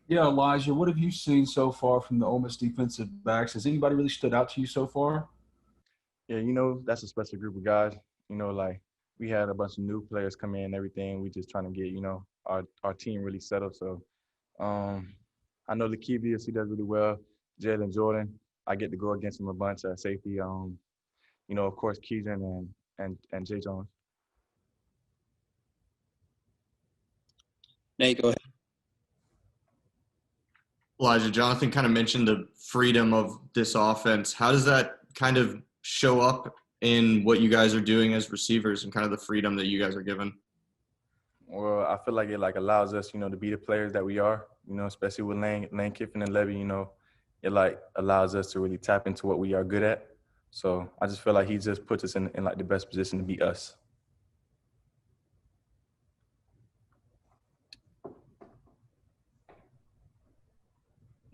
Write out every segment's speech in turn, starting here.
Yeah, Elijah, what have you seen so far from the Ole Miss defensive backs? Has anybody really stood out to you so far? Yeah, that's a special group of guys. Like we had a bunch of new players come in and everything. We just trying to get, our team really settled. So um I know Lakevius, he does really well. Jalen Jordan, I get to go against him a bunch at safety. Of course Keegan and Jay Jones. Nate, go ahead. Elijah, Jonathan kind of mentioned the freedom of this offense. How does that kind of show up in what you guys are doing as receivers and kind of the freedom that you guys are given? Well, I feel like it like allows us, to be the players that we are, especially with Lane Kiffin and Levy, it like allows us to really tap into what we are good at. So I just feel like he just puts us in like the best position to be us.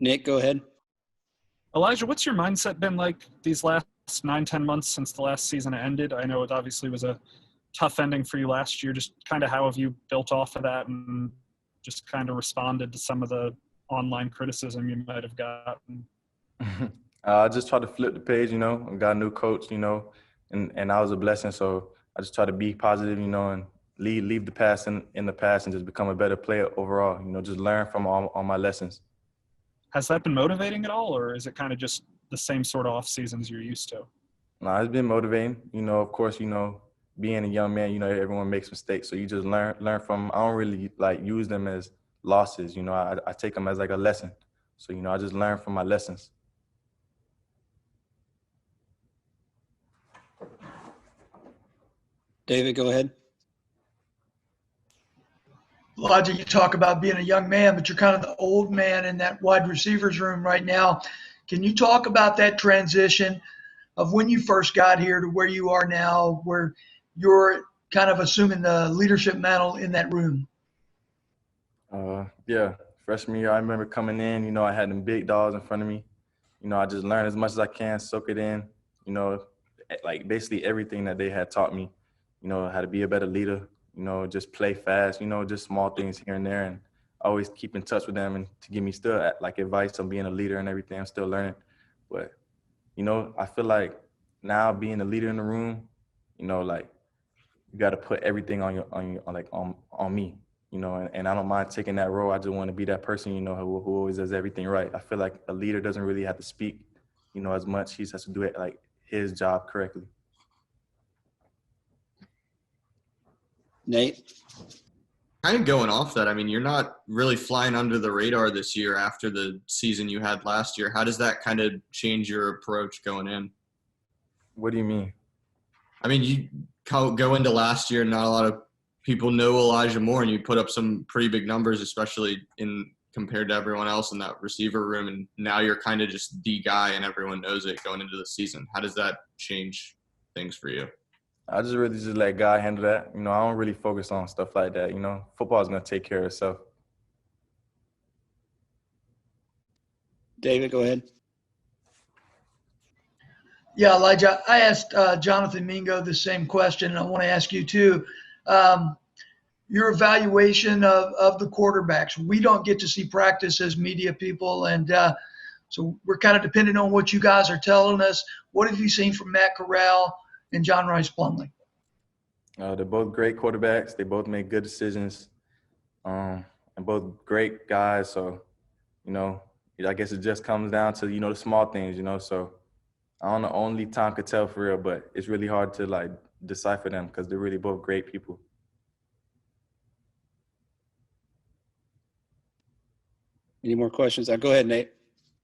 Nick, go ahead. Elijah, what's your mindset been like these last 9, 10 months since the last season ended? I know it obviously was a tough ending for you last year. Just kind of how have you built off of that and just kind of responded to some of the online criticism you might have gotten? I just try to flip the page, I got a new coach, and that was a blessing. So I just try to be positive, and leave the past in the past and just become a better player overall, just learn from all my lessons. Has that been motivating at all, or is it kind of just the same sort of off seasons you're used to? No, it's been motivating. Of course, being a young man, everyone makes mistakes. So you just learn from. I don't really like use them as losses. I take them as like a lesson. So I just learn from my lessons. David, go ahead. Elijah, you talk about being a young man, but you're kind of the old man in that wide receivers room right now. Can you talk about that transition of when you first got here to where you are now, where you're kind of assuming the leadership mantle in that room? Yeah, freshman year, I remember coming in. I had them big dogs in front of me. I just learned as much as I can, soak it in. Like basically everything that they had taught me. How to be a better leader. Just play fast. Just small things here and there, and always keep in touch with them and to give me still like advice on being a leader and everything. I'm still learning, but I feel like now being a leader in the room, like you got to put everything on me, and I don't mind taking that role. I just want to be that person, who always does everything right. I feel like a leader doesn't really have to speak, as much. He just has to do it like his job correctly. Nate? Kind of going off that, I mean, you're not really flying under the radar this year after the season you had last year. How does that kind of change your approach going in? What do you mean? I mean, you go into last year, not a lot of people know Elijah Moore, and you put up some pretty big numbers, especially in compared to everyone else in that receiver room. And now you're kind of just the guy, and everyone knows it going into the season. How does that change things for you? I just really just let God handle that. I don't really focus on stuff like that. Football is going to take care of itself. David, go ahead. Yeah, Elijah, I asked Jonathan Mingo the same question, and I want to ask you too. Your evaluation of the quarterbacks. We don't get to see practice as media people, and so we're kind of dependent on what you guys are telling us. What have you seen from Matt Corral and John Rice Plumlee? They're both great quarterbacks. They both make good decisions, and both great guys. So, I guess it just comes down to, the small things, So I don't know, only time could tell for real, but it's really hard to, like, decipher them because they're really both great people. Any more questions? Go ahead, Nate.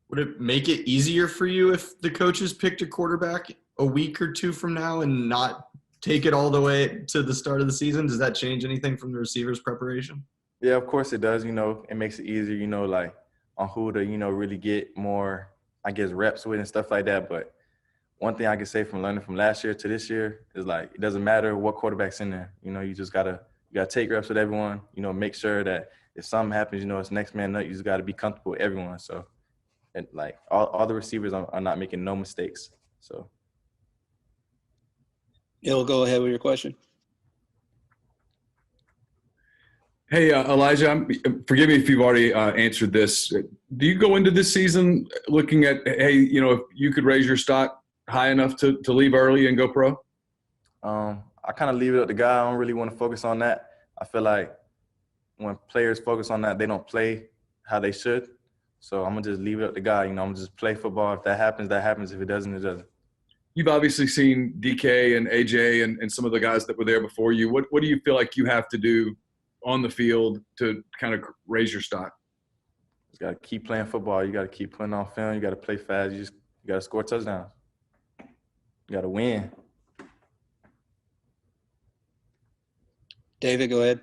Would it make it easier for you if the coaches picked a quarterback a week or two from now and not take it all the way to the start of the season? Does that change anything from the receivers' preparation? Yeah, of course it does. It makes it easier, like on who to, really get more, I guess, reps with and stuff like that. But one thing I can say from learning from last year to this year is, like, it doesn't matter what quarterback's in there. You just gotta take reps with everyone. Make sure that if something happens, it's next man up. You just gotta be comfortable with everyone. So, and like all the receivers are not making no mistakes. So. He'll go ahead with your question. Hey, Elijah, forgive me if you've already answered this. Do you go into this season looking at, hey, if you could raise your stock high enough to leave early and go pro? I kind of leave it up to God. I don't really want to focus on that. I feel like when players focus on that, they don't play how they should. So I'm going to just leave it up to God. I'm going to just play football. If that happens, that happens. If it doesn't, it doesn't. You've obviously seen DK and AJ and some of the guys that were there before you. What do you feel like you have to do on the field to kind of raise your stock? You got to keep playing football. You got to keep putting on film. You got to play fast. You got to score touchdowns. You got to win. David, go ahead.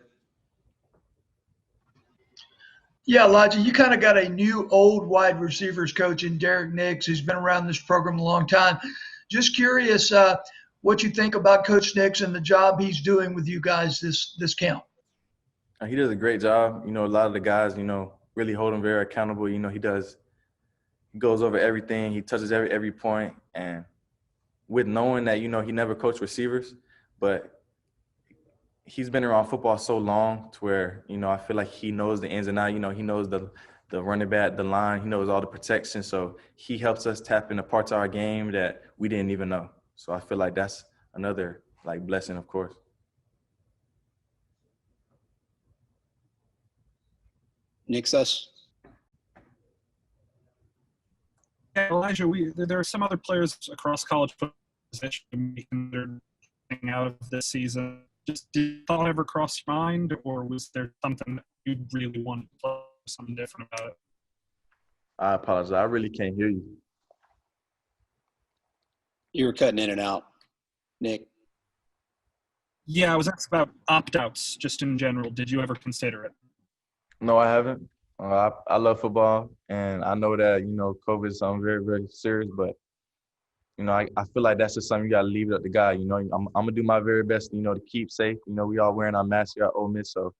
Yeah, Elijah, you kind of got a new old wide receivers coach in Derrick Nix, who's been around this program a long time. Just curious what you think about Coach Nix and the job he's doing with you guys this camp. He does a great job. A lot of the guys, really hold him very accountable. He goes over everything. He touches every point. And with knowing that, he never coached receivers, but he's been around football so long to where, I feel like he knows the ins and outs. He knows the running back, the line. He knows all the protection. So he helps us tap into parts of our game that we didn't even know. So I feel like that's another, blessing, of course. Nick Suss. Yeah, Elijah, there are some other players across college football that should be considered out of this season. Just did thought ever cross your mind, or was there something that you really wanted to play something different about it? I apologize. I really can't hear you. You were cutting in and out, Nick. Yeah, I was asked about opt-outs just in general. Did you ever consider it? No, I haven't. I love football, and I know that, COVID is something very, very serious, but, I feel like that's just something you got to leave it up to God. I'm going to do my very best, to keep safe. We all wearing our masks here at Ole Miss, so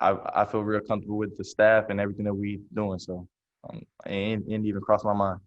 I feel real comfortable with the staff and everything that we doing. So it ain't even crossed my mind.